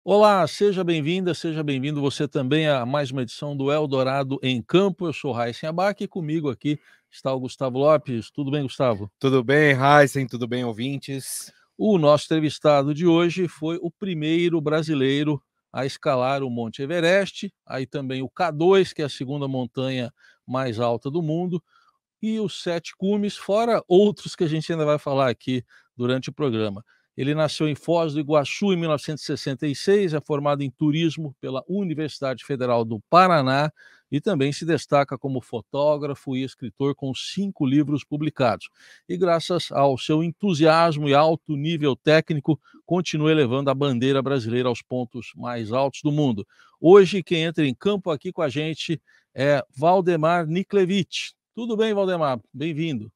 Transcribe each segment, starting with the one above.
Olá, seja bem-vinda, seja bem-vindo você também a mais uma edição do Eldorado em Campo. Eu sou Raíssen Abac e comigo aqui está o Gustavo Lopes. Tudo bem, Gustavo? Tudo bem, Heisen? Tudo bem, ouvintes? O nosso entrevistado de hoje foi o primeiro brasileiro a escalar o Monte Everest, aí também o K2, que é a segunda montanha mais alta do mundo, e os Sete Cumes, fora outros que a gente ainda vai falar aqui durante o programa. Ele nasceu em Foz do Iguaçu em 1966, é formado em turismo pela Universidade Federal do Paraná e também se destaca como fotógrafo e escritor com 5 livros publicados. E graças ao seu entusiasmo e alto nível técnico, continua elevando a bandeira brasileira aos pontos mais altos do mundo. Hoje, quem entra em campo aqui com a gente é Valdemar Niklevich. Tudo bem, Valdemar? Bem-vindo.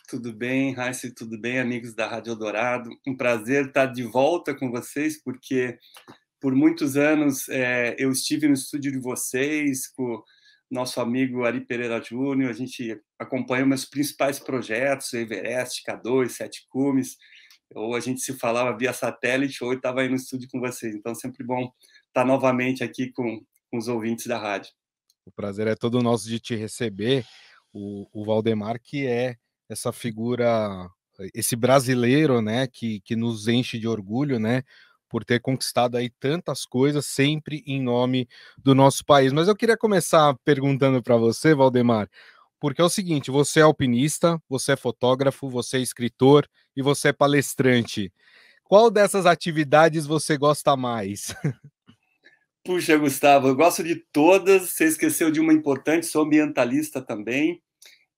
Tudo bem, Raíssa, tudo bem, amigos da Rádio Eldorado? Um prazer estar de volta com vocês, porque por muitos anos eu estive no estúdio de vocês com o nosso amigo Ari Pereira Júnior, a gente acompanhou meus principais projetos, Everest, K2, Sete Cumes, ou a gente se falava via satélite, ou eu estava aí no estúdio com vocês, então sempre bom estar novamente aqui com os ouvintes da rádio. O prazer é todo nosso de te receber, o Valdemar, que é essa figura, esse brasileiro, né, que nos enche de orgulho, né, por ter conquistado aí tantas coisas, sempre em nome do nosso país. Mas eu queria começar perguntando para você, Valdemar, porque é o seguinte, você é alpinista, você é fotógrafo, você é escritor e você é palestrante. Qual dessas atividades você gosta mais? Puxa, Gustavo, eu gosto de todas. Você esqueceu de uma importante, sou ambientalista também.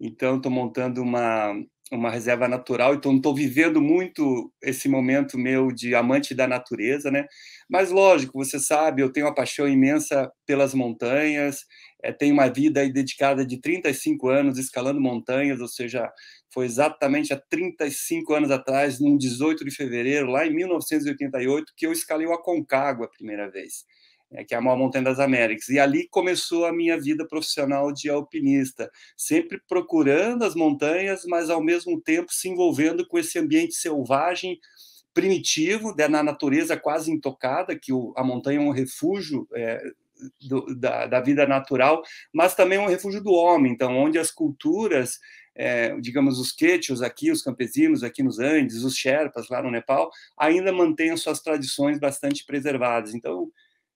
Então, estou montando uma reserva natural. Então, estou vivendo muito esse momento meu de amante da natureza, né? Mas, lógico, você sabe, eu tenho uma paixão imensa pelas montanhas. Tenho uma vida aí dedicada de 35 anos escalando montanhas, ou seja, foi exatamente há 35 anos atrás, num 18 de fevereiro, lá em 1988, que eu escalei o Aconcagua a primeira vez, que é a maior montanha das Américas. E ali começou a minha vida profissional de alpinista, sempre procurando as montanhas, mas ao mesmo tempo se envolvendo com esse ambiente selvagem, primitivo, na natureza quase intocada, que a montanha é um refúgio da vida natural, mas também um refúgio do homem, então, onde as culturas, digamos, os quechos aqui, os campesinos aqui nos Andes, os Sherpas lá no Nepal, ainda mantêm as suas tradições bastante preservadas. Então,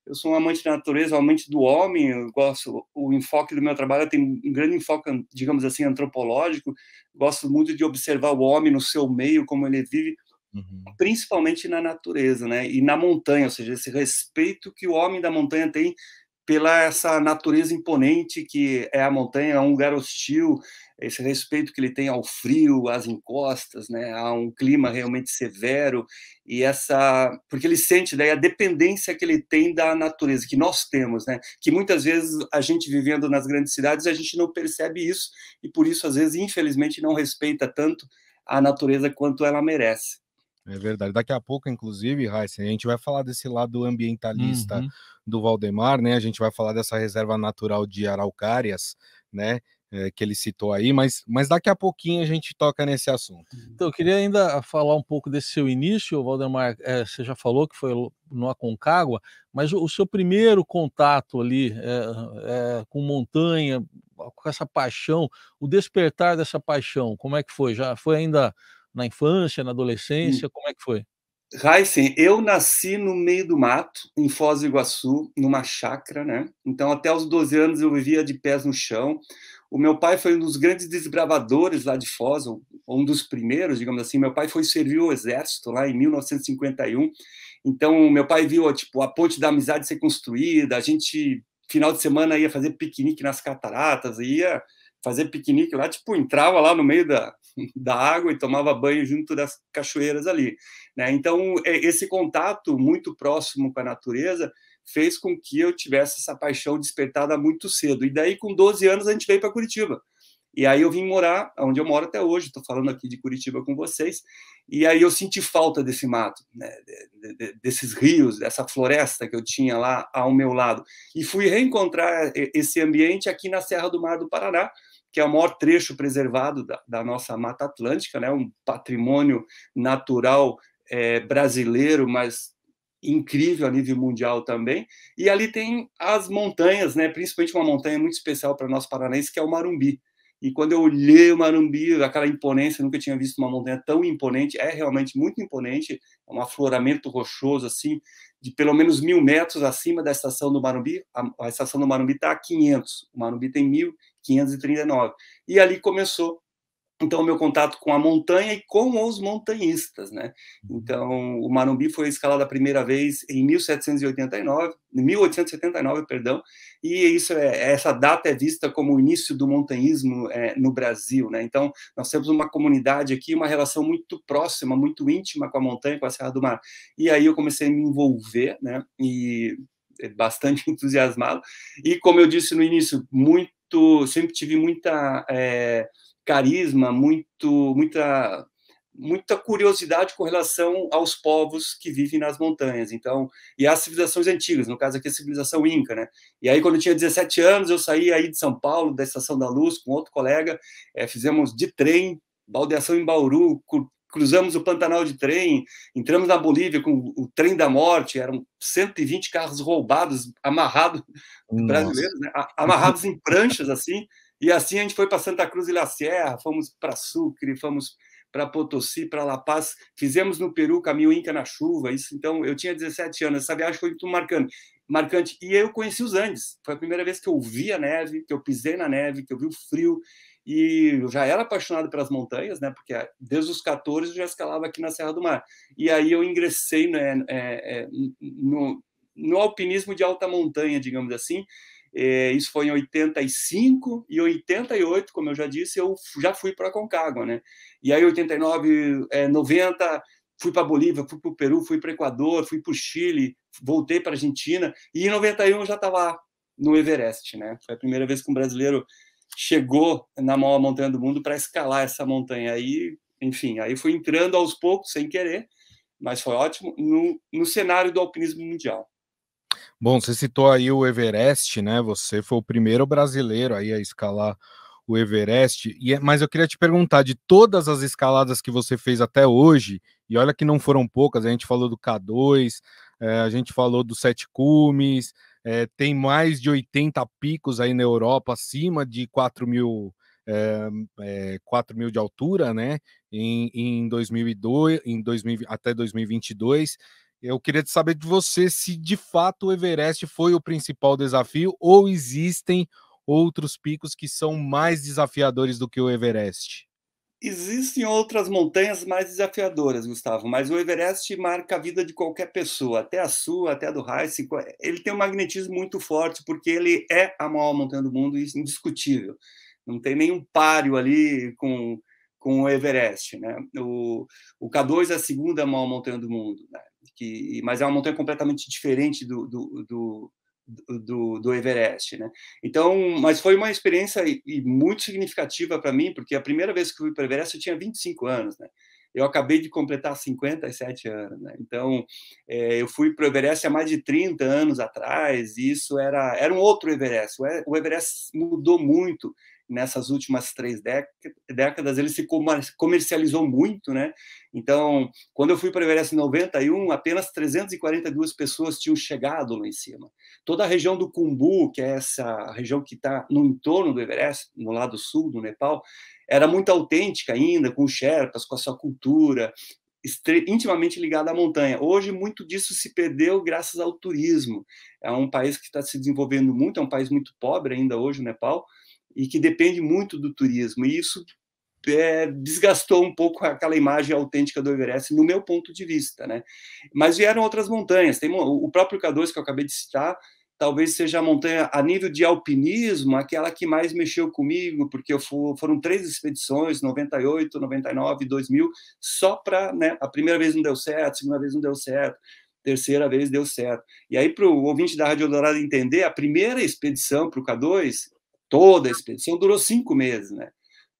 eu sou um amante da natureza, um amante do homem. Eu gosto, o enfoque do meu trabalho tem um grande enfoque, digamos assim, antropológico. Gosto muito de observar o homem no seu meio, como ele vive, Uhum. principalmente na natureza, né? E na montanha, ou seja, esse respeito que o homem da montanha tem pela essa natureza imponente que é a montanha, é um lugar hostil, esse respeito que ele tem ao frio, às encostas, né, a um clima realmente severo, e essa, porque ele sente daí a dependência que ele tem da natureza, que nós temos, né, que muitas vezes a gente vivendo nas grandes cidades, a gente não percebe isso, e por isso, às vezes, infelizmente, não respeita tanto a natureza quanto ela merece. É verdade. Daqui a pouco, inclusive, Raíssa, a gente vai falar desse lado ambientalista Uhum. do Valdemar, né? A gente vai falar dessa reserva natural de Araucárias, né? Que ele citou aí, mas daqui a pouquinho a gente toca nesse assunto. Então, eu queria ainda falar um pouco desse seu início, Valdemar. Você já falou que foi no Aconcagua, mas o seu primeiro contato ali com montanha, com essa paixão, o despertar dessa paixão, como é que foi? Já foi ainda na infância, na adolescência? Como é que foi? Heisen, eu nasci no meio do mato, em Foz do Iguaçu, numa chácara, né? Então, até os 12 anos eu vivia de pés no chão. O meu pai foi um dos grandes desbravadores lá de Foz, ou um dos primeiros, digamos assim. Meu pai foi servir o exército lá em 1951. Então, meu pai viu, tipo, a Ponte da Amizade ser construída, a gente, final de semana, ia fazer piquenique nas cataratas, ia fazer piquenique lá, tipo, entrava lá no meio da água e tomava banho junto das cachoeiras ali, né? Então, esse contato muito próximo com a natureza fez com que eu tivesse essa paixão despertada muito cedo. E daí, com 12 anos, a gente veio para Curitiba. E aí eu vim morar onde eu moro até hoje, estou falando aqui de Curitiba com vocês, e aí eu senti falta desse mato, né, desses rios, dessa floresta que eu tinha lá ao meu lado. E fui reencontrar esse ambiente aqui na Serra do Mar do Paraná, que é o maior trecho preservado da nossa Mata Atlântica, né, um patrimônio natural brasileiro, mas incrível a nível mundial também. E ali tem as montanhas, né? Principalmente uma montanha muito especial para nós paranaenses, que é o Marumbi. E quando eu olhei o Marumbi, aquela imponência, eu nunca tinha visto uma montanha tão imponente, é realmente muito imponente, é um afloramento rochoso, assim, de pelo menos 1.000 metros acima da estação do Marumbi. A estação do Marumbi está a 500, o Marumbi tem 1.539. E ali começou então o meu contato com a montanha e com os montanhistas, né? Então o Marumbi foi escalado a primeira vez em 1879, perdão, e isso essa data é vista como o início do montanhismo no Brasil, né? Então nós temos uma comunidade aqui, uma relação muito próxima, muito íntima com a montanha, com a Serra do Mar. E aí eu comecei a me envolver, né? E bastante entusiasmado. E como eu disse no início, sempre tive muita carisma, muita curiosidade com relação aos povos que vivem nas montanhas. Então, e às civilizações antigas, no caso aqui a civilização Inca, né? E aí quando eu tinha 17 anos, eu saí aí de São Paulo, da Estação da Luz, com outro colega, fizemos de trem, baldeação em Bauru, cruzamos o Pantanal de trem, entramos na Bolívia com o trem da morte, eram 120 carros roubados, amarrados, brasileiros, né? Amarrados em pranchas, assim, e assim a gente foi para Santa Cruz de la Sierra, fomos para Sucre, fomos para Potosí, para La Paz, fizemos no Peru caminho Inca na chuva. Isso, então eu tinha 17 anos, essa viagem foi muito marcante. E eu conheci os Andes, foi a primeira vez que eu vi a neve, que eu pisei na neve, que eu vi o frio, e eu já era apaixonado pelas montanhas, né? Porque desde os 14 eu já escalava aqui na Serra do Mar. E aí eu ingressei, né, no alpinismo de alta montanha, digamos assim. Isso foi em 85 e 88, como eu já disse, eu já fui para a Concagua, né? E aí 89, 90, fui para a Bolívia, fui para o Peru, fui para o Equador, fui para o Chile, voltei para a Argentina, e em 91 eu já estava no Everest, né? Foi a primeira vez que um brasileiro chegou na maior montanha do mundo para escalar essa montanha. Aí, enfim, aí fui entrando aos poucos, sem querer, mas foi ótimo, no cenário do alpinismo mundial. Bom, você citou aí o Everest, né? Você foi o primeiro brasileiro aí a escalar o Everest. Mas eu queria te perguntar, de todas as escaladas que você fez até hoje, e olha que não foram poucas, a gente falou do K2, a gente falou dos Sete Cumes, tem mais de 80 picos aí na Europa, acima de 4.000, 4.000 de altura, né? Em 2002, até 2022. Eu queria saber de você se de fato o Everest foi o principal desafio ou existem outros picos que são mais desafiadores do que o Everest. Existem outras montanhas mais desafiadoras, Gustavo, mas o Everest marca a vida de qualquer pessoa, até a sua, até a do Heissing. Ele tem um magnetismo muito forte, porque ele é a maior montanha do mundo, isso é indiscutível. Não tem nenhum páreo ali com o Everest, né? O K2 é a segunda maior montanha do mundo, né? Mas é uma montanha completamente diferente do Everest, né? Então, mas foi uma experiência muito significativa para mim, porque a primeira vez que eu fui para o Everest eu tinha 25 anos, né? Eu acabei de completar 57 anos, né? Então, eu fui para o Everest há mais de 30 anos atrás, e isso era um outro Everest. O Everest mudou muito nessas últimas 3 décadas, ele se comercializou muito, né? Então, quando eu fui para o Everest em 91, apenas 342 pessoas tinham chegado lá em cima. Toda a região do Khumbu, que é essa região que está no entorno do Everest, no lado sul do Nepal, era muito autêntica ainda, com os Sherpas, com a sua cultura, intimamente ligada à montanha. Hoje, muito disso se perdeu graças ao turismo. É um país que está se desenvolvendo muito, é um país muito pobre ainda hoje, o Nepal, e que depende muito do turismo. E isso desgastou um pouco aquela imagem autêntica do Everest, no meu ponto de vista, né? Mas vieram outras montanhas. Tem o próprio K2, que eu acabei de citar, talvez seja a montanha, a nível de alpinismo, aquela que mais mexeu comigo, porque foram 3 expedições, 98, 99, 2000, só para, né, a primeira vez não deu certo, a segunda vez não deu certo, terceira vez deu certo. E aí, para o ouvinte da Rádio Eldorado entender, a primeira expedição para o K2, toda a expedição, durou 5 meses, né?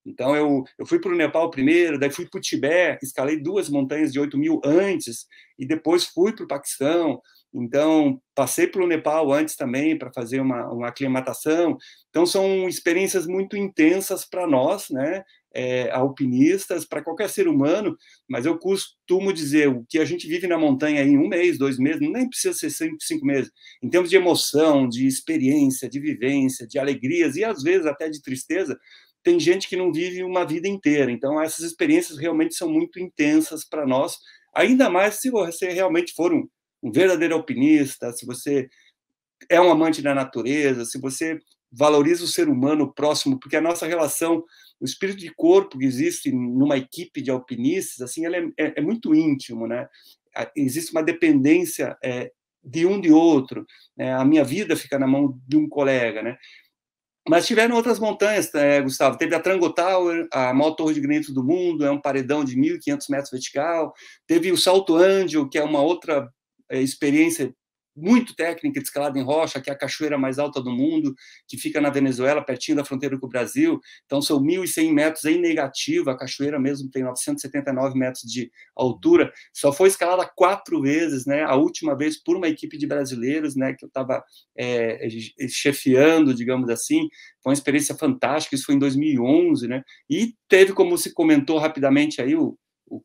Então, eu fui para o Nepal primeiro, daí fui para o Tibete, escalei 2 montanhas de 8.000 antes, e depois fui para o Paquistão. Então, passei pelo Nepal antes também para fazer uma aclimatação. Então, são experiências muito intensas para nós, né? alpinistas, para qualquer ser humano, mas eu costumo dizer, o que a gente vive na montanha em 1 mês, 2 meses, nem precisa ser 5 meses, em termos de emoção, de experiência, de vivência, de alegrias e às vezes até de tristeza, tem gente que não vive uma vida inteira. Então, essas experiências realmente são muito intensas para nós, ainda mais se você realmente for um verdadeiro alpinista, se você é um amante da natureza, se você valoriza o ser humano próximo, porque a nossa relação, o espírito de corpo que existe numa equipe de alpinistas, assim, ele é muito íntimo, né? Existe uma dependência de um de outro, né? A minha vida fica na mão de um colega, né? Mas tiveram outras montanhas, Gustavo. Teve a Trango Tower, a maior torre de granito do mundo, é um paredão de 1.500 metros vertical. Teve o Salto Ângelo, que é uma outra experiência muito técnica de escalada em rocha, que é a cachoeira mais alta do mundo, que fica na Venezuela, pertinho da fronteira com o Brasil. Então, são 1.100 metros em negativo, a cachoeira mesmo tem 979 metros de altura. Só foi escalada 4 vezes, né? A última vez por uma equipe de brasileiros, né? Que eu estava chefiando, digamos assim. Foi uma experiência fantástica, isso foi em 2011, né? E teve, como se comentou rapidamente aí, o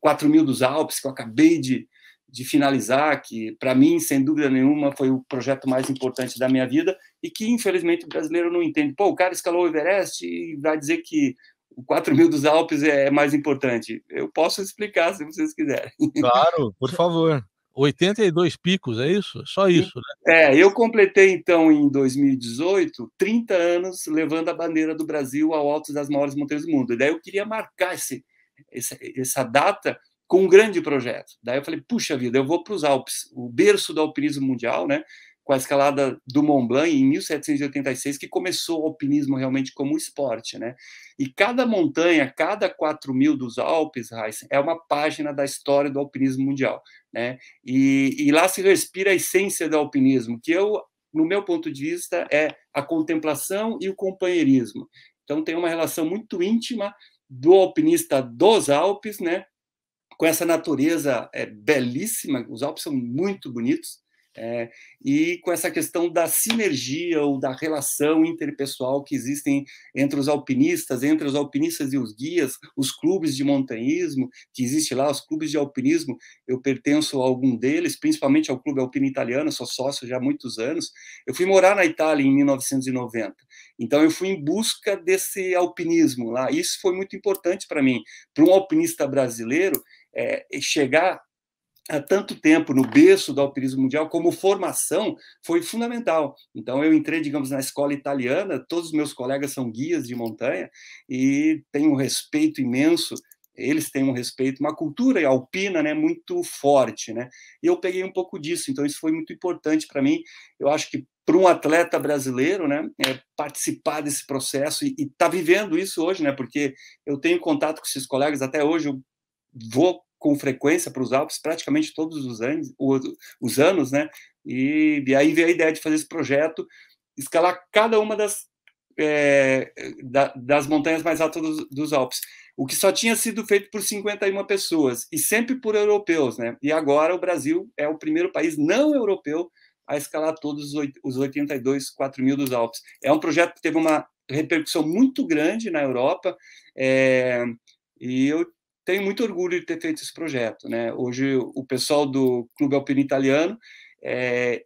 4.000 dos Alpes, que eu acabei de finalizar, que para mim, sem dúvida nenhuma, foi o projeto mais importante da minha vida e que, infelizmente, o brasileiro não entende. Pô, o cara escalou o Everest e vai dizer que o 4.000 dos Alpes é mais importante. Eu posso explicar, se vocês quiserem. Claro, por favor. 82 picos, é isso? Só isso, né? Eu completei, então, em 2018, 30 anos levando a bandeira do Brasil ao alto das maiores montanhas do mundo. E daí eu queria marcar essa data com um grande projeto. Daí eu falei, puxa vida, eu vou para os Alpes, o berço do alpinismo mundial, né? Com a escalada do Mont Blanc em 1786, que começou o alpinismo realmente como esporte, né? E cada montanha, cada 4.000 dos Alpes, Heisen, é uma página da história do alpinismo mundial, né? E lá se respira a essência do alpinismo, que no meu ponto de vista, é a contemplação e o companheirismo. Então, tem uma relação muito íntima do alpinista dos Alpes, né? Com essa natureza belíssima, os Alpes são muito bonitos, e com essa questão da sinergia ou da relação interpessoal que existem entre os alpinistas e os guias, os clubes de montanhismo, que existe lá, os clubes de alpinismo, eu pertenço a algum deles, principalmente ao Clube Alpino Italiano, sou sócio já há muitos anos. Eu fui morar na Itália em 1990, então eu fui em busca desse alpinismo lá, e isso foi muito importante para mim, para um alpinista brasileiro, chegar há tanto tempo no berço do alpinismo mundial como formação foi fundamental. Então, eu entrei, digamos, na escola italiana, todos os meus colegas são guias de montanha e tenho um respeito imenso, eles têm um respeito, uma cultura alpina, né, muito forte, né? E eu peguei um pouco disso, então isso foi muito importante para mim. Eu acho que para um atleta brasileiro, né, participar desse processo e tá vivendo isso hoje, né? Porque eu tenho contato com esses colegas até hoje, eu vou com frequência para os Alpes praticamente todos os anos, né? E aí veio a ideia de fazer esse projeto, escalar cada uma das montanhas mais altas dos Alpes, o que só tinha sido feito por 51 pessoas, e sempre por europeus, né? E agora o Brasil é o primeiro país não europeu a escalar todos os 82 4.000 dos Alpes. É um projeto que teve uma repercussão muito grande na Europa, e eu tenho muito orgulho de ter feito esse projeto, né? Hoje, o pessoal do Clube Alpino Italiano,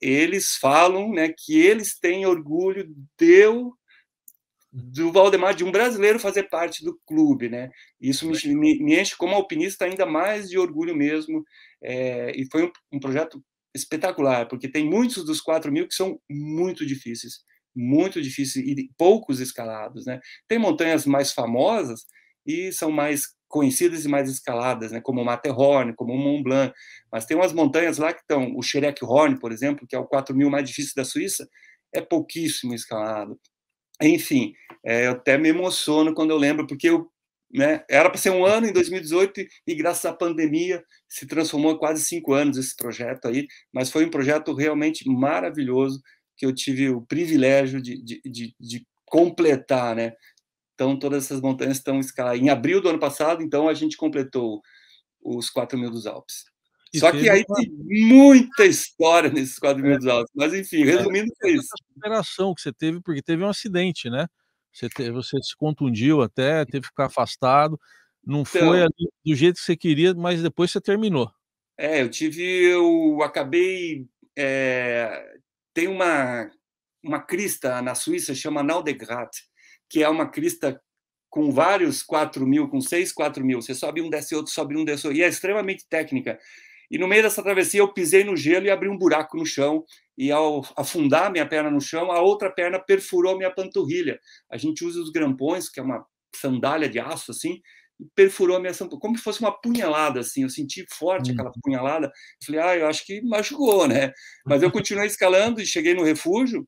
eles falam, né, que eles têm orgulho do Valdemar, de um brasileiro, fazer parte do clube, né? Isso me enche como alpinista ainda mais de orgulho mesmo, e foi um projeto espetacular, porque tem muitos dos 4.000 que são muito difíceis e poucos escalados, né? Tem montanhas mais famosas e são mais conhecidas e mais escaladas, né, como o Matterhorn, como o Mont Blanc, mas tem umas montanhas lá que estão, o Schreckhorn, por exemplo, que é o 4.000 mais difícil da Suíça, é pouquíssimo escalado. Enfim, eu até me emociono quando eu lembro, porque era para ser um ano em 2018 e graças à pandemia se transformou em quase 5 anos esse projeto aí, mas foi um projeto realmente maravilhoso que eu tive o privilégio de completar, né? Então, todas essas montanhas estão escaladas. Em abril do ano passado, então, a gente completou os 4.000 dos Alpes. Só que aí tem muita história nesses 4.000 dos Alpes. Mas, enfim, resumindo, foi isso. A superação que você teve, porque teve um acidente, né? Você se contundiu até, teve que ficar afastado, não foi Então, ali do jeito que você queria, mas depois você terminou. eu acabei, tem uma crista na Suíça, chama Nau de Grat, que é uma crista com vários 4.000, com 6, 4.000. Você sobe um, desce outro, sobe um, desce outro. E é extremamente técnica. E no meio dessa travessia, eu pisei no gelo e abri um buraco no chão. E ao afundar minha perna no chão, a outra perna perfurou minha panturrilha. A gente usa os grampões, que é uma sandália de aço, assim, e perfurou a minha panturrilha, como se fosse uma punhalada, assim. Eu senti forte Hum. aquela punhalada. Falei, eu acho que machucou, né? Mas eu continuei escalando e cheguei no refúgio.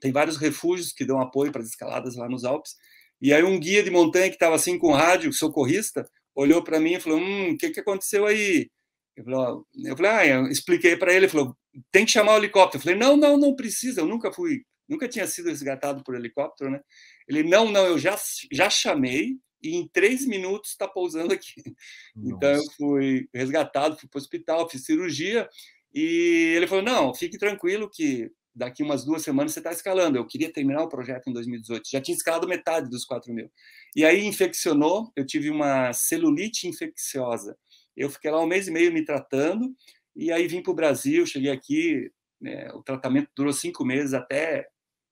Tem vários refúgios que dão apoio para as escaladas lá nos Alpes. E aí um guia de montanha que estava assim com rádio, socorrista, olhou para mim e falou: o que aconteceu aí? Eu expliquei para ele, ele falou: tem que chamar o helicóptero. Eu falei: não precisa, eu nunca tinha sido resgatado por helicóptero, né? Ele: não, eu já chamei e em 3 minutos está pousando aqui. Então eu Nossa. fui resgatado, fui para o hospital, fiz cirurgia e ele falou: não, fique tranquilo que daqui umas 2 semanas você está escalando. Eu queria terminar o projeto em 2018. Já tinha escalado metade dos 4.000. E aí infeccionou, eu tive uma celulite infecciosa. Eu fiquei lá 1 mês e meio me tratando, e aí vim para o Brasil, cheguei aqui, né, o tratamento durou 5 meses até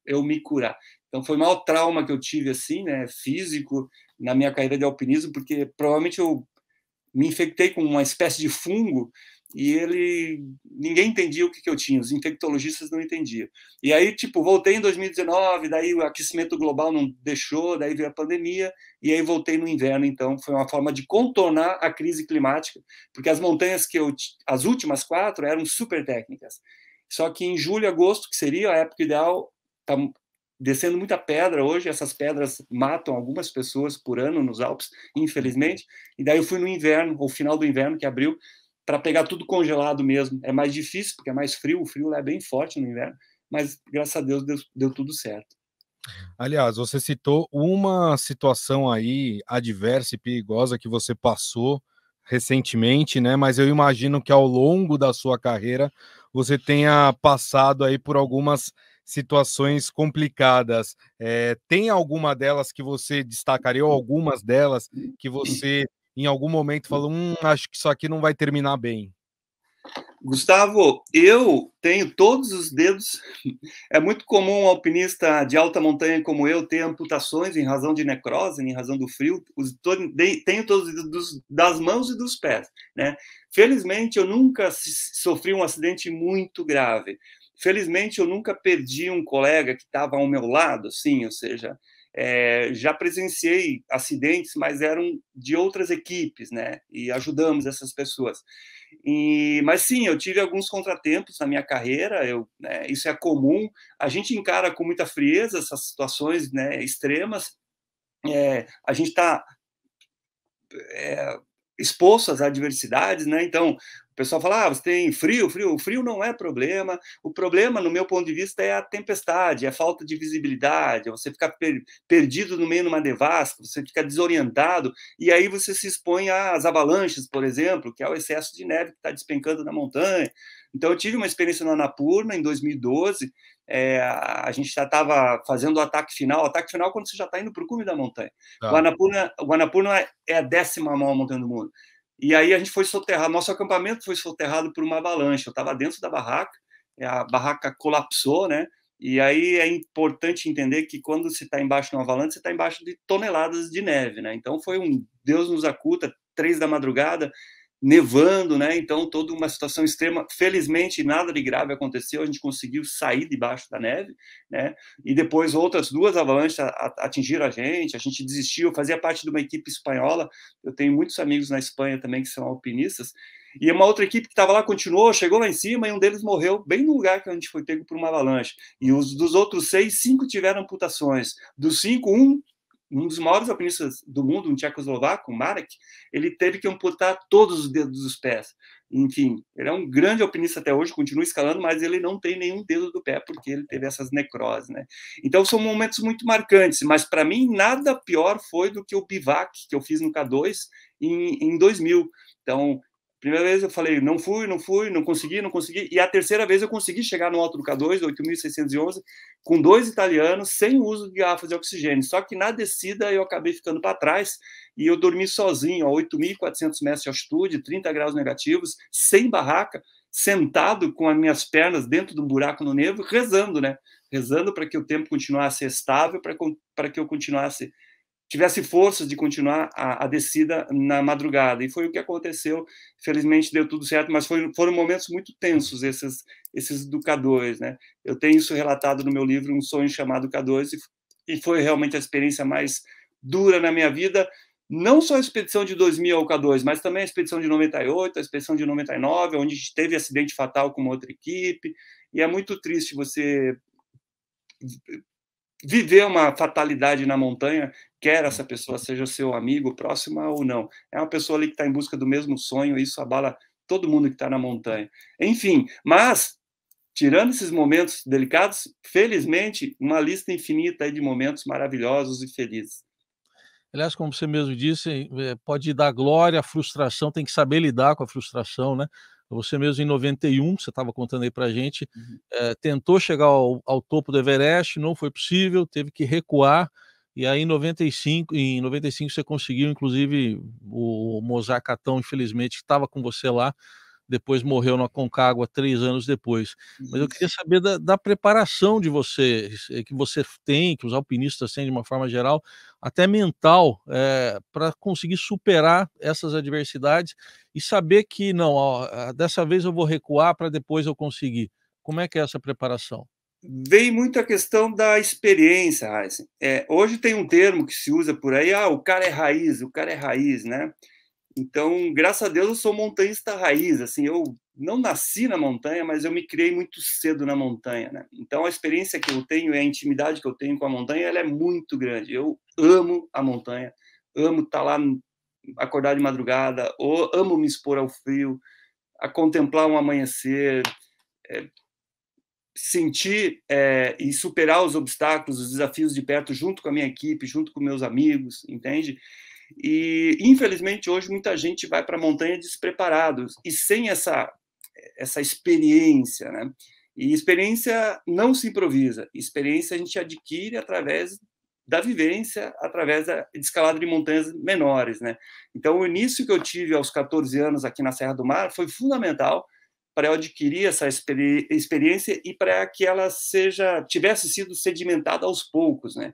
eu me curar. Então foi o maior trauma que eu tive, assim, né, físico, na minha carreira de alpinismo, porque provavelmente eu me infectei com uma espécie de fungo e ninguém entendia o que eu tinha, os infectologistas não entendiam. E aí, tipo, voltei em 2019, daí o aquecimento global não deixou, daí veio a pandemia, e aí voltei no inverno, então foi uma forma de contornar a crise climática, porque as montanhas as últimas 4 eram super técnicas. Só que em julho e agosto, que seria a época ideal, tá descendo muita pedra hoje, essas pedras matam algumas pessoas por ano nos Alpes, infelizmente, e daí eu fui no inverno, ou final do inverno, que abriu, para pegar tudo congelado mesmo. É mais difícil, porque é mais frio, o frio lá é bem forte no inverno, mas graças a Deus deu tudo certo. Aliás, você citou uma situação aí adversa e perigosa que você passou recentemente, né? Mas eu imagino que ao longo da sua carreira você tenha passado aí por algumas situações complicadas. Tem alguma delas que você destacaria, ou algumas delas que você em algum momento falou, acho que isso aqui não vai terminar bem? Gustavo, eu tenho todos os dedos. É muito comum um alpinista de alta montanha como eu ter amputações em razão de necrose, em razão do frio. Tenho todos os dedos das mãos e dos pés, né? Felizmente, eu nunca sofri um acidente muito grave. Felizmente, eu nunca perdi um colega que estava ao meu lado, assim, ou seja, já presenciei acidentes, mas eram de outras equipes, né? E ajudamos essas pessoas. Mas sim, eu tive alguns contratempos na minha carreira, né, isso é comum, a gente encara com muita frieza essas situações, né, extremas, a gente está exposto às adversidades, né? Então, o pessoal fala, você tem frio, o frio não é problema, o problema, no meu ponto de vista, é a tempestade, é a falta de visibilidade, é você ficar perdido no meio de uma nevasca, você fica desorientado, e aí você se expõe às avalanches, por exemplo, que é o excesso de neve que está despencando na montanha. Então, eu tive uma experiência no Annapurna, em 2012, a gente já estava fazendo o ataque final quando você já está indo para o cume da montanha. O Tá. Annapurna é a 10ª maior montanha do mundo. E aí a gente foi soterrado, nosso acampamento foi soterrado por uma avalanche. Eu estava dentro da barraca, a barraca colapsou, né? E aí é importante entender que quando você está embaixo de uma avalanche, você está embaixo de toneladas de neve, né? Então foi um Deus nos acuda, 3 da madrugada, nevando, né? Então toda uma situação extrema. Felizmente nada de grave aconteceu, a gente conseguiu sair debaixo da neve, né? E depois outras 2 avalanches atingiram a gente desistiu. Eu fazia parte de uma equipe espanhola, eu tenho muitos amigos na Espanha também que são alpinistas, e uma outra equipe que estava lá continuou, chegou lá em cima e um deles morreu bem no lugar que a gente foi pego por uma avalanche. E os dos outros 6, 5 tiveram amputações. Dos 5, um dos maiores alpinistas do mundo, um tchecoslovaco, Marek, ele teve que amputar todos os dedos dos pés. Enfim, ele é um grande alpinista até hoje, continua escalando, mas ele não tem nenhum dedo do pé, porque ele teve essas necroses, né? Então, são momentos muito marcantes, mas para mim, nada pior foi do que o bivac que eu fiz no K2 em 2000. Então, Primeira vez eu falei, não fui, não consegui. E a terceira vez eu consegui chegar no alto do K2, 8.611, com 2 italianos, sem uso de garrafas de oxigênio. Só que na descida eu acabei ficando para trás e eu dormi sozinho, a 8.400 metros de altitude, 30 graus negativos, sem barraca, sentado com as minhas pernas dentro de um buraco no nevo, rezando, né? Rezando para que o tempo continuasse estável, para que eu tivesse forças de continuar a descida na madrugada. E foi o que aconteceu. Felizmente deu tudo certo, mas foram momentos muito tensos esses do K2, né? Eu tenho isso relatado no meu livro, Um Sonho Chamado K2, e foi realmente a experiência mais dura na minha vida. Não só a expedição de 2000 ao K2, mas também a expedição de 98, a expedição de 99, onde a gente teve acidente fatal com uma outra equipe. E é muito triste você viver uma fatalidade na montanha, quer essa pessoa seja seu amigo, próxima ou não. É uma pessoa ali que está em busca do mesmo sonho, e isso abala todo mundo que está na montanha. Enfim, mas, tirando esses momentos delicados, felizmente, uma lista infinita aí de momentos maravilhosos e felizes. Aliás, como você mesmo disse, pode dar glória, a frustração, tem que saber lidar com a frustração, né. Você mesmo em 91, você estava contando aí pra gente, tentou chegar ao topo do Everest, não foi possível, teve que recuar, e aí em 95 você conseguiu, inclusive o Mozart Catão, infelizmente, que estava com você lá, depois morreu na Aconcagua 3 anos depois. Mas eu queria Isso. saber da preparação de vocês, que você tem, que os alpinistas têm de uma forma geral, até mental, pra conseguir superar essas adversidades e saber que: "Não, ó, dessa vez eu vou recuar para depois eu conseguir". Como é que é essa preparação? Vem muito a questão da experiência, Raíssa. Hoje tem um termo que se usa por aí, o cara é raiz, né? Então, graças a Deus, eu sou montanhista raiz. Assim, eu não nasci na montanha, mas eu me criei muito cedo na montanha, né? Então, a experiência que eu tenho e a intimidade que eu tenho com a montanha, ela é muito grande. Eu amo a montanha, amo estar lá, acordar de madrugada, ou amo me expor ao frio, a contemplar um amanhecer, sentir e superar os obstáculos, os desafios de perto, junto com a minha equipe, junto com meus amigos, entende? E, infelizmente, hoje muita gente vai para a montanha despreparados e sem essa experiência, né? E experiência não se improvisa, experiência a gente adquire através da vivência, através de escalada de montanhas menores, né? Então, o início que eu tive aos 14 anos aqui na Serra do Mar foi fundamental para eu adquirir essa experiência e para que ela tivesse sido sedimentada aos poucos, né?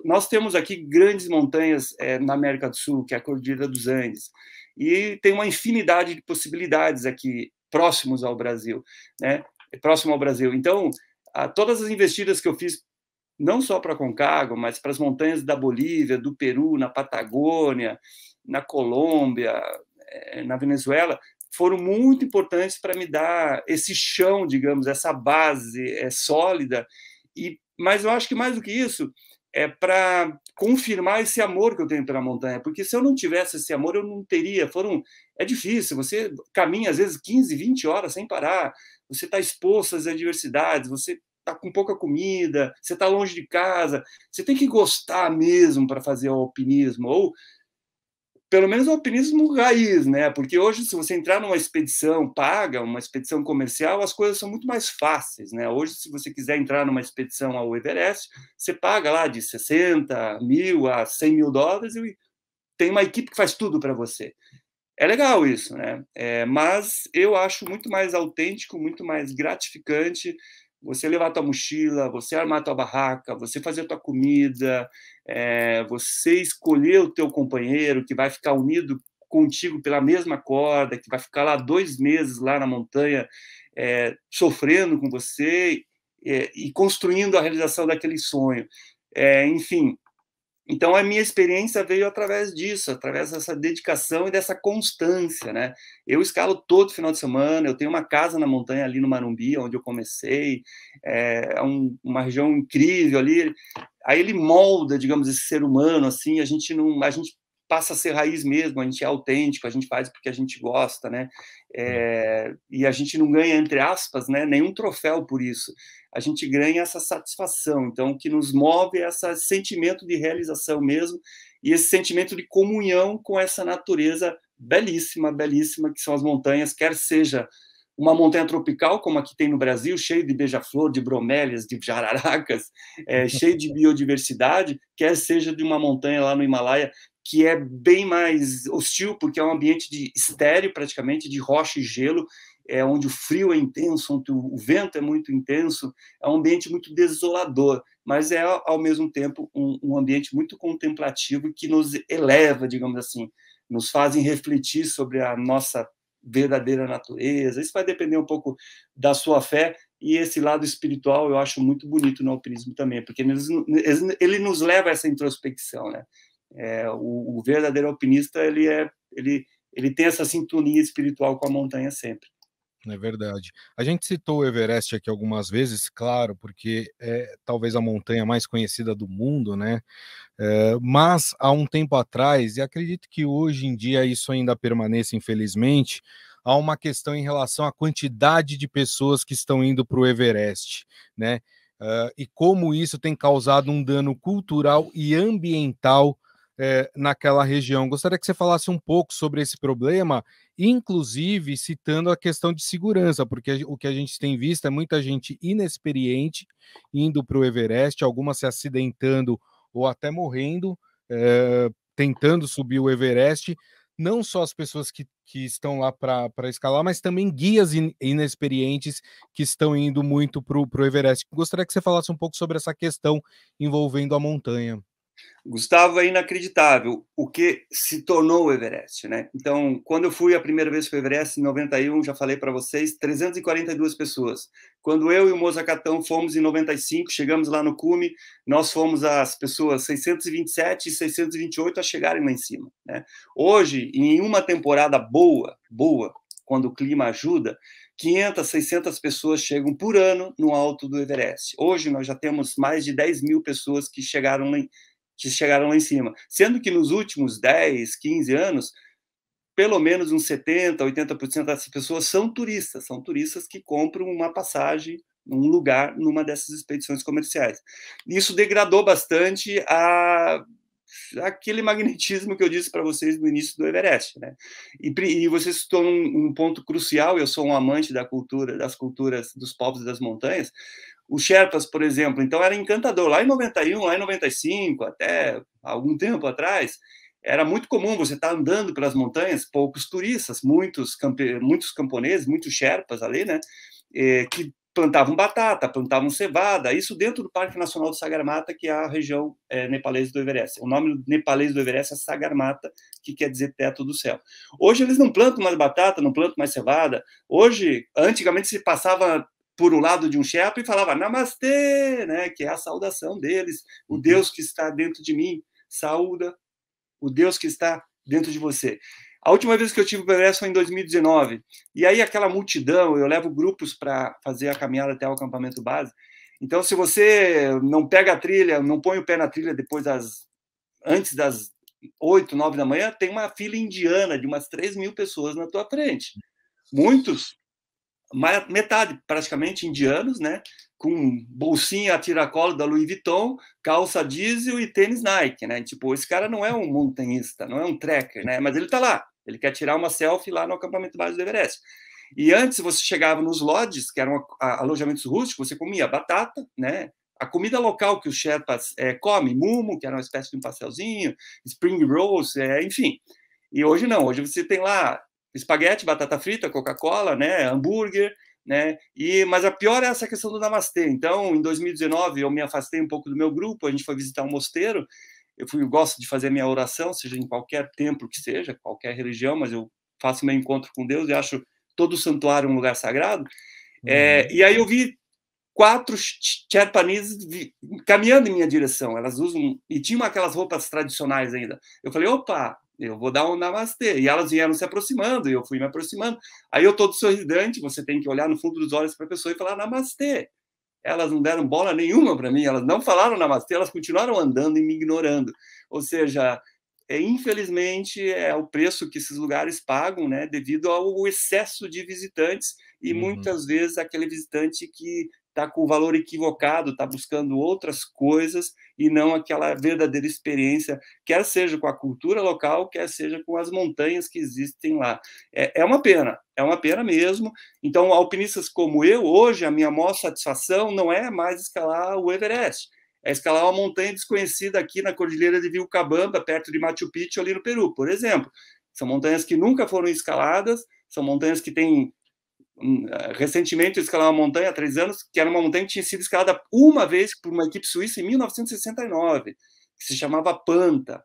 Nós temos aqui grandes montanhas na América do Sul, que é a Cordilheira dos Andes, e tem uma infinidade de possibilidades aqui próximos ao Brasil, né? Próximo ao Brasil. Então, todas as investidas que eu fiz, não só para a Concagua, mas para as montanhas da Bolívia, do Peru, na Patagônia, na Colômbia, na Venezuela, foram muito importantes para me dar esse chão, digamos, essa base sólida. Mas eu acho que mais do que isso é para confirmar esse amor que eu tenho pela montanha, porque se eu não tivesse esse amor, eu não teria. É difícil, você caminha às vezes 15, 20 horas sem parar, você está exposto às adversidades, você está com pouca comida, você está longe de casa, você tem que gostar mesmo para fazer o alpinismo, ou pelo menos o alpinismo raiz, né? Porque hoje, se você entrar numa expedição paga, uma expedição comercial, as coisas são muito mais fáceis, né? Hoje, se você quiser entrar numa expedição ao Everest, você paga lá de 60 mil a 100 mil dólares e tem uma equipe que faz tudo para você. É legal isso, né? Mas eu acho muito mais autêntico, muito mais gratificante você levar a tua mochila, você armar a tua barraca, você fazer a tua comida, você escolher o teu companheiro que vai ficar unido contigo pela mesma corda, que vai ficar lá 2 meses lá na montanha, sofrendo com você e construindo a realização daquele sonho. Enfim, então a minha experiência veio através disso, através dessa dedicação e dessa constância, né? Eu escalo todo final de semana, eu tenho uma casa na montanha ali no Marumbi, onde eu comecei, uma região incrível ali. Aí ele molda, digamos, esse ser humano, assim, a gente passa a ser raiz mesmo, a gente é autêntico, a gente faz porque a gente gosta, né? E a gente não ganha, entre aspas, né, nenhum troféu por isso. A gente ganha essa satisfação. Então, o que nos move é esse sentimento de realização mesmo e esse sentimento de comunhão com essa natureza belíssima, belíssima, que são as montanhas, quer seja uma montanha tropical, como aqui tem no Brasil, cheio de beija-flor, de bromélias, de jararacas, cheio de biodiversidade, quer seja de uma montanha lá no Himalaia, que é bem mais hostil, porque é um ambiente de estéreo, praticamente, de rocha e gelo, onde o frio é intenso, onde o vento é muito intenso, é um ambiente muito desolador, mas é, ao mesmo tempo, um ambiente muito contemplativo que nos eleva, digamos assim, nos fazem refletir sobre a nossa verdadeira natureza. Isso vai depender um pouco da sua fé, e esse lado espiritual eu acho muito bonito no alpinismo também, porque ele nos leva a essa introspecção, né? O verdadeiro alpinista, ele tem essa sintonia espiritual com a montanha sempre. É verdade. A gente citou o Everest aqui algumas vezes, claro, porque é talvez a montanha mais conhecida do mundo, né? Mas há um tempo atrás, e acredito que hoje em dia isso ainda permaneça, infelizmente, há uma questão em relação à quantidade de pessoas que estão indo para o Everest, né? E como isso tem causado um dano cultural e ambiental naquela região. Gostaria que você falasse um pouco sobre esse problema, inclusive citando a questão de segurança, porque o que a gente tem visto é muita gente inexperiente indo para o Everest, algumas se acidentando ou até morrendo, tentando subir o Everest. Não só as pessoas que estão lá para escalar, mas também guias inexperientes que estão indo muito para o Everest. Gostaria que você falasse um pouco sobre essa questão envolvendo a montanha. Gustavo, é inacreditável o que se tornou o Everest, né? Então, quando eu fui a primeira vez para o Everest, em 91, já falei para vocês, 342 pessoas. Quando eu e o Moza Catão fomos em 95, chegamos lá no cume, nós fomos as pessoas 627 e 628 a chegarem lá em cima, né? Hoje, em uma temporada boa, quando o clima ajuda, 500, 600 pessoas chegam por ano no alto do Everest. Hoje, nós já temos mais de 10 mil pessoas que chegaram lá em cima. Sendo que nos últimos 10, 15 anos, pelo menos uns 70, 80% dessas pessoas são turistas que compram uma passagem, um lugar numa dessas expedições comerciais. Isso degradou bastante aquele magnetismo que eu disse para vocês no início do Everest, né? E você citou um ponto crucial. Eu sou um amante das culturas dos povos das montanhas. Os Sherpas, por exemplo, então era encantador. Lá em 91, lá em 95, até algum tempo atrás, era muito comum você estar andando pelas montanhas, poucos turistas, muitos camponeses, muitos Sherpas ali, né? Que plantavam batata, plantavam cevada, isso dentro do Parque Nacional do Sagarmatha, que é a região nepalesa do Everest. O nome nepalês do Everest é Sagarmatha, que quer dizer teto do céu. Hoje eles não plantam mais batata, não plantam mais cevada. Hoje, antigamente se passava por um lado de um Sherpa e falava Namastê, né, que é a saudação deles, o Deus que está dentro de mim, saúda o Deus que está dentro de você. A última vez que eu tive o Everest foi em 2019, e aí aquela multidão, eu levo grupos para fazer a caminhada até o acampamento base. Então, se você não pega a trilha, não põe o pé na trilha antes das 8, 9 da manhã, tem uma fila indiana de umas 3 mil pessoas na tua frente. Muitos, metade praticamente indianos, né? Com bolsinha a tiracolo da Louis Vuitton, calça diesel e tênis Nike, né? Tipo, esse cara não é um montanhista, não é um trekker, né? Mas ele tá lá, ele quer tirar uma selfie lá no acampamento base do Everest. E antes você chegava nos lodges, que eram alojamentos rústicos, você comia batata, né? A comida local que os Sherpas comem, mumo, que era uma espécie de um pastelzinho, spring rolls, enfim. E hoje não, hoje você tem lá espaguete, batata frita, Coca-Cola, né? Hambúrguer, né? Mas a pior é essa questão do namastê. Então, em 2019, eu me afastei um pouco do meu grupo, a gente foi visitar um mosteiro. Eu gosto de fazer a minha oração, seja em qualquer templo que seja, qualquer religião, mas eu faço meu encontro com Deus e acho todo santuário um lugar sagrado. E aí eu vi 4 Sherpanis caminhando em minha direção. Elas usam, e tinham aquelas roupas tradicionais ainda. Eu falei, opa, eu vou dar um namastê. E elas vieram se aproximando, e eu fui me aproximando. Aí eu todo sorridente, você tem que olhar no fundo dos olhos para a pessoa e falar namastê. Elas não deram bola nenhuma para mim, elas não falaram namastê, elas continuaram andando e me ignorando. Ou seja, infelizmente, é o preço que esses lugares pagam, né, devido ao excesso de visitantes, e muitas vezes aquele visitante que está com o valor equivocado, está buscando outras coisas e não aquela verdadeira experiência, quer seja com a cultura local, quer seja com as montanhas que existem lá. É uma pena mesmo. Então, alpinistas como eu, hoje, a minha maior satisfação não é mais escalar o Everest, é escalar uma montanha desconhecida aqui na Cordilheira de Vilcabamba, perto de Machu Picchu, ali no Peru, por exemplo. São montanhas que nunca foram escaladas, são montanhas que têm... Recentemente eu escalei uma montanha há 3 anos, que era uma montanha que tinha sido escalada uma vez por uma equipe suíça em 1969, que se chamava Panta.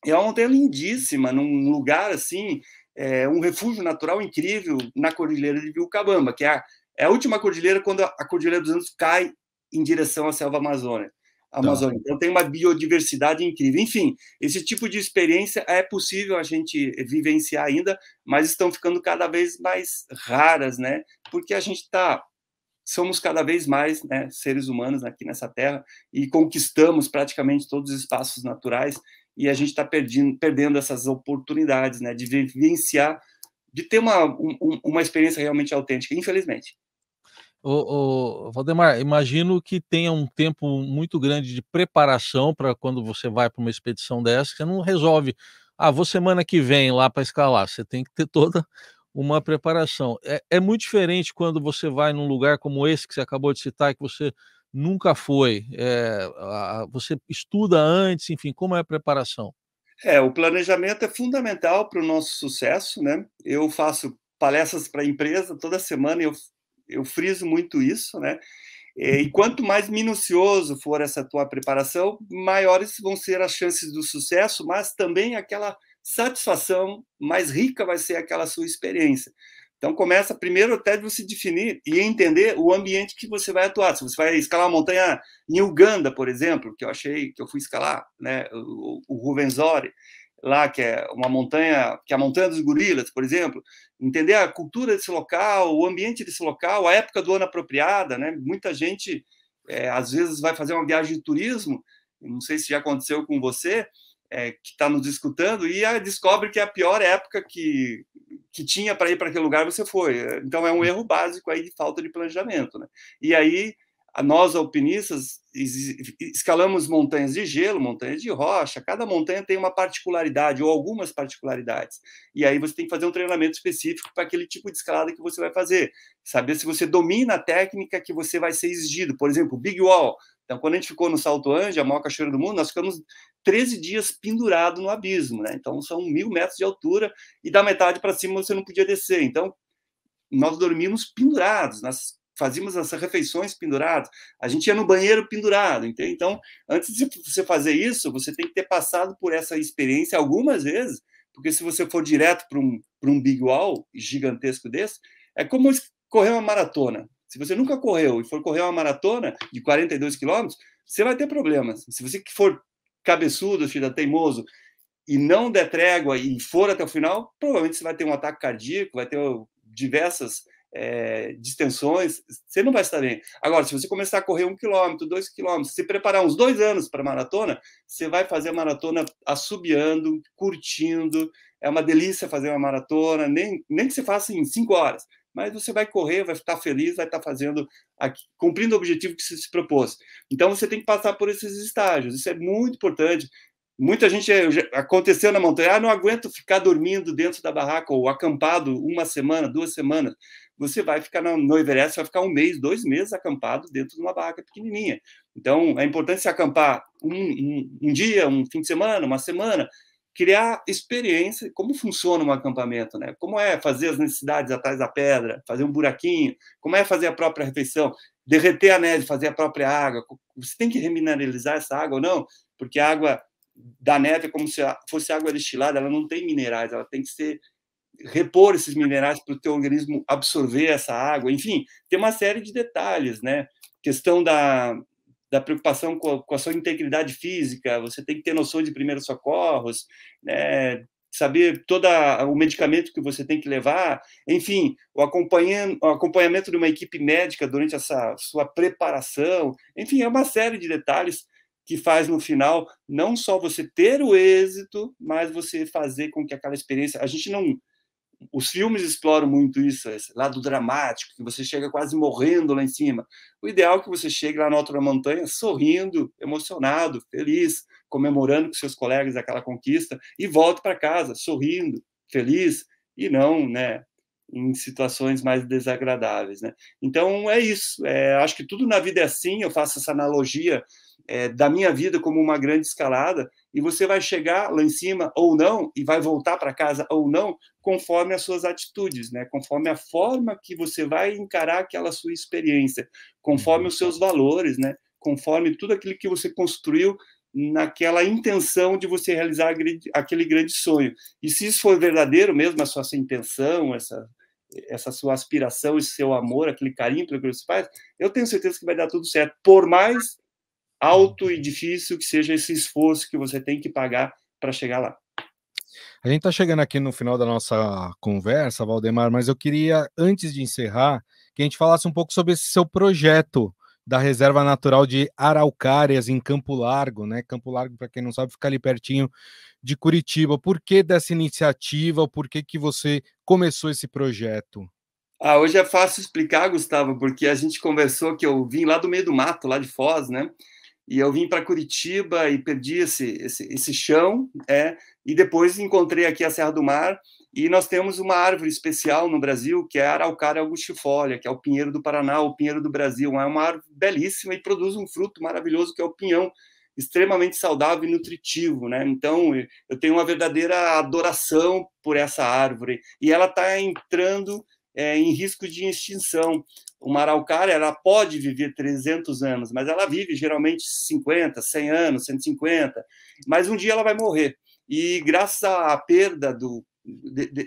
É uma montanha lindíssima, num lugar assim, um refúgio natural incrível na Cordilheira de Vilcabamba, que é a última cordilheira quando a Cordilheira dos Andes cai em direção à selva amazônica. Então tem uma biodiversidade incrível. Enfim, esse tipo de experiência é possível a gente vivenciar ainda, mas estão ficando cada vez mais raras, né? Porque a gente somos cada vez mais, né, seres humanos aqui nessa Terra e conquistamos praticamente todos os espaços naturais e a gente está perdendo essas oportunidades, né, de vivenciar, de ter uma experiência realmente autêntica, infelizmente. Valdemar, imagino que tenha um tempo muito grande de preparação para quando você vai para uma expedição dessa, você não resolve: "Ah, vou semana que vem lá para escalar", você tem que ter toda uma preparação. É muito diferente quando você vai num lugar como esse que você acabou de citar, que você nunca foi, você estuda antes, enfim, como é a preparação? O planejamento é fundamental para o nosso sucesso, né? Eu faço palestras para a empresa toda semana, eu friso muito isso, né? E quanto mais minucioso for essa tua preparação, maiores vão ser as chances do sucesso, mas também aquela satisfação mais rica vai ser aquela sua experiência. Então, começa primeiro até de você definir e entender o ambiente que você vai atuar. Se você vai escalar uma montanha em Uganda, por exemplo, que eu fui escalar, né, o Ruvenzori, lá, que é uma montanha, que é a Montanha dos Gorilas, por exemplo, entender a cultura desse local, o ambiente desse local, a época do ano apropriada, né? Muita gente, às vezes, vai fazer uma viagem de turismo, não sei se já aconteceu com você, que está nos escutando, e descobre que é a pior época que tinha para ir para aquele lugar, você foi. Então, é um erro básico aí de falta de planejamento, né? E aí, nós, alpinistas, escalamos montanhas de gelo, montanhas de rocha, cada montanha tem uma particularidade, ou algumas particularidades, e aí você tem que fazer um treinamento específico para aquele tipo de escalada que você vai fazer, saber se você domina a técnica que você vai ser exigido, por exemplo, Big Wall. Então, quando a gente ficou no Salto Anjo, a maior cachoeira do mundo, nós ficamos 13 dias pendurado no abismo, né? Então, são 1.000 metros de altura, e da metade para cima você não podia descer, então nós dormimos pendurados, nós fazíamos as refeições penduradas, a gente ia no banheiro pendurado, entende? Então, antes de você fazer isso, você tem que ter passado por essa experiência algumas vezes, porque se você for direto para um big wall gigantesco desse, é como correr uma maratona. Se você nunca correu e for correr uma maratona de 42 quilômetros, você vai ter problemas. Se você for cabeçudo, filho teimoso, e não der trégua e for até o final, provavelmente você vai ter um ataque cardíaco, vai ter diversas distensões, você não vai estar bem. Agora, se você começar a correr 1 quilômetro, 2 quilômetros, se preparar uns 2 anos para a maratona, você vai fazer a maratona assobiando, curtindo, é uma delícia fazer uma maratona, nem que você faça em 5 horas, mas você vai correr, vai estar feliz, vai estar fazendo, cumprindo o objetivo que você se propôs. Então, você tem que passar por esses estágios, isso é muito importante. Muita gente aconteceu na montanha, não aguento ficar dormindo dentro da barraca ou acampado 1 semana, 2 semanas. Você vai ficar no Everest, vai ficar 1 mês, 2 meses acampado dentro de uma barraca pequenininha. Então, é importante se acampar um dia, um fim de semana, uma semana, criar experiência, como funciona um acampamento, né? Como é fazer as necessidades atrás da pedra, fazer um buraquinho, como é fazer a própria refeição, derreter a neve, fazer a própria água. Você tem que remineralizar essa água ou não? Porque a água da neve é como se fosse água destilada, ela não tem minerais, ela tem que repor esses minerais para o teu organismo absorver essa água, enfim, tem uma série de detalhes, né? Questão da preocupação com a sua integridade física, você tem que ter noção de primeiros socorros, né? Saber todo o medicamento que você tem que levar, enfim, o acompanhamento de uma equipe médica durante essa sua preparação, enfim, é uma série de detalhes que faz no final não só você ter o êxito, mas você fazer com que aquela experiência... A gente os filmes exploram muito isso, esse lado dramático, que você chega quase morrendo lá em cima. O ideal é que você chegue lá na alta da montanha sorrindo, emocionado, feliz, comemorando com seus colegas aquela conquista e volte para casa sorrindo, feliz, e não, né, em situações mais desagradáveis, né? Então é isso. Acho que tudo na vida é assim. Eu faço essa analogia da minha vida como uma grande escalada, e você vai chegar lá em cima ou não, e vai voltar para casa ou não, conforme as suas atitudes, né? Conforme a forma que você vai encarar aquela sua experiência, conforme os seus valores, né? Conforme tudo aquilo que você construiu naquela intenção de você realizar aquele grande sonho. E se isso for verdadeiro mesmo, a sua intenção, essa sua aspiração, esse seu amor, aquele carinho pelo que você faz, eu tenho certeza que vai dar tudo certo, por mais alto e difícil que seja esse esforço que você tem que pagar para chegar lá. A gente está chegando aqui no final da nossa conversa, Valdemar, mas eu queria, antes de encerrar, que a gente falasse um pouco sobre esse seu projeto da Reserva Natural de Araucárias, em Campo Largo, né? Campo Largo, para quem não sabe, fica ali pertinho de Curitiba. Por que dessa iniciativa? Por que você começou esse projeto? Hoje é fácil explicar, Gustavo, porque a gente conversou que eu vim lá do meio do mato, lá de Foz, né? E eu vim para Curitiba e perdi esse chão, e depois encontrei aqui a Serra do Mar, e nós temos uma árvore especial no Brasil, que é a Araucária angustifolia, que é o pinheiro do Paraná, o pinheiro do Brasil. É uma árvore belíssima e produz um fruto maravilhoso, que é o pinhão, extremamente saudável e nutritivo, né? Então, eu tenho uma verdadeira adoração por essa árvore, e ela está entrando em risco de extinção. Uma araucária, ela pode viver 300 anos, mas ela vive geralmente 50, 100 anos, 150, mas um dia ela vai morrer. E graças à perda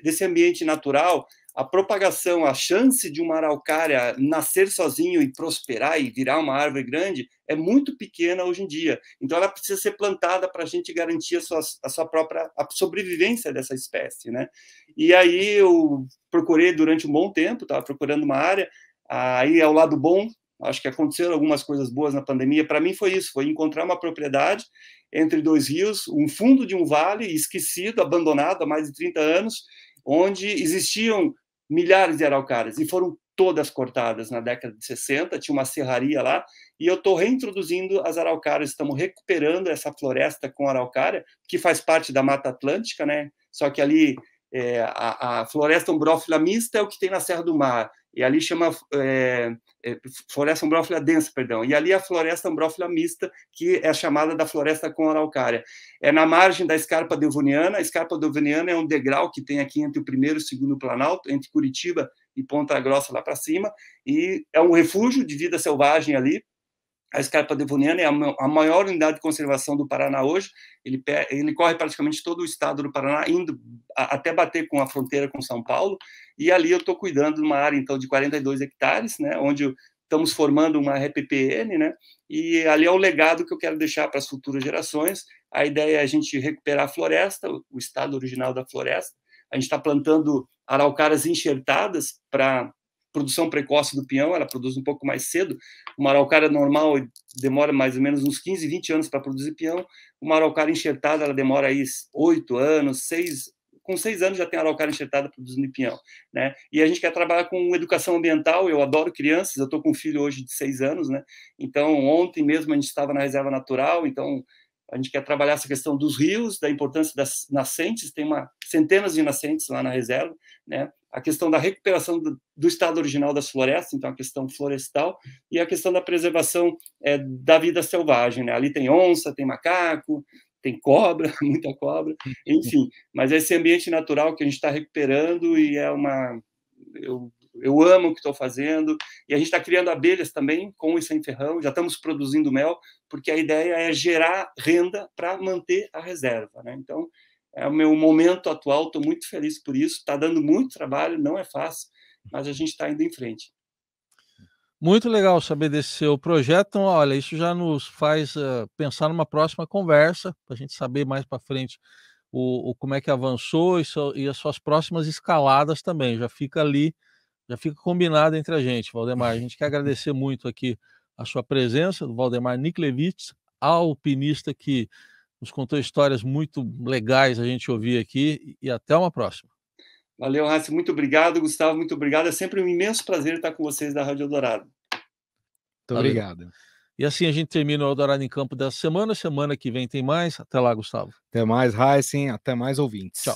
desse ambiente natural, a propagação, a chance de uma araucária nascer sozinho e prosperar e virar uma árvore grande é muito pequena hoje em dia. Então, ela precisa ser plantada para a gente garantir a sua própria sobrevivência dessa espécie, né? E aí eu procurei durante um bom tempo, estava procurando uma área. Aí, ao lado bom, acho que aconteceram algumas coisas boas na pandemia. Para mim foi isso, foi encontrar uma propriedade entre dois rios, um fundo de um vale esquecido, abandonado há mais de 30 anos, onde existiam milhares de araucárias, e foram todas cortadas na década de 60, tinha uma serraria lá, e eu estou reintroduzindo as araucárias, estamos recuperando essa floresta com araucária, que faz parte da Mata Atlântica, né? Só que ali a floresta umbrófila mista é o que tem na Serra do Mar, e ali chama floresta umbrófila densa, perdão, e ali a floresta umbrófila mista, que é chamada da floresta com araucária. É na margem da Escarpa Delvoniana. A Escarpa Delvoniana é um degrau que tem aqui entre o primeiro e o segundo Planalto, entre Curitiba e Ponta Grossa lá para cima, e é um refúgio de vida selvagem ali. A Escarpa Devoniana é a maior unidade de conservação do Paraná hoje. Ele corre praticamente todo o estado do Paraná, indo até bater com a fronteira com São Paulo. E ali eu estou cuidando de uma área, então, de 42 hectares, né, onde estamos formando uma RPPN, né, e ali é o legado que eu quero deixar para as futuras gerações. A ideia é a gente recuperar a floresta, o estado original da floresta. A gente está plantando araucárias enxertadas para produção precoce do pinhão, ela produz um pouco mais cedo. Uma araucária normal demora mais ou menos uns 15, 20 anos para produzir pinhão. Uma araucária enxertada, ela demora aí 8 anos, 6, com 6 anos já tem araucária enxertada produzindo pinhão, né? E a gente quer trabalhar com educação ambiental. Eu adoro crianças, eu estou com um filho hoje de 6 anos, né? Então, ontem mesmo a gente estava na reserva natural, então a gente quer trabalhar essa questão dos rios, da importância das nascentes, tem centenas de nascentes lá na reserva, né? A questão da recuperação do estado original das florestas, então a questão florestal, e a questão da preservação da vida selvagem, né? Ali tem onça, tem macaco, tem cobra, muita cobra, enfim. Mas é esse ambiente natural que a gente está recuperando, e eu amo o que estou fazendo, e a gente está criando abelhas também, com e sem ferrão, já estamos produzindo mel, porque a ideia é gerar renda para manter a reserva, né? Então, é o meu momento atual, estou muito feliz por isso, está dando muito trabalho, não é fácil, mas a gente está indo em frente. Muito legal saber desse seu projeto. Então, olha, isso já nos faz pensar numa próxima conversa, para a gente saber mais para frente como é que avançou e as suas próximas escaladas também. Já fica ali, já fica combinado entre a gente, Valdemar. A gente quer agradecer muito aqui a sua presença, do Valdemar Niklevich, alpinista que nos contou histórias muito legais a gente ouvir aqui, e até uma próxima. Valeu, Raíssa, muito obrigado. Gustavo, muito obrigado. É sempre um imenso prazer estar com vocês da Rádio Eldorado. Muito obrigado. E assim a gente termina o Eldorado em Campo dessa semana. Semana que vem tem mais. Até lá, Gustavo. Até mais, Raíssa. Até mais, ouvintes. Tchau.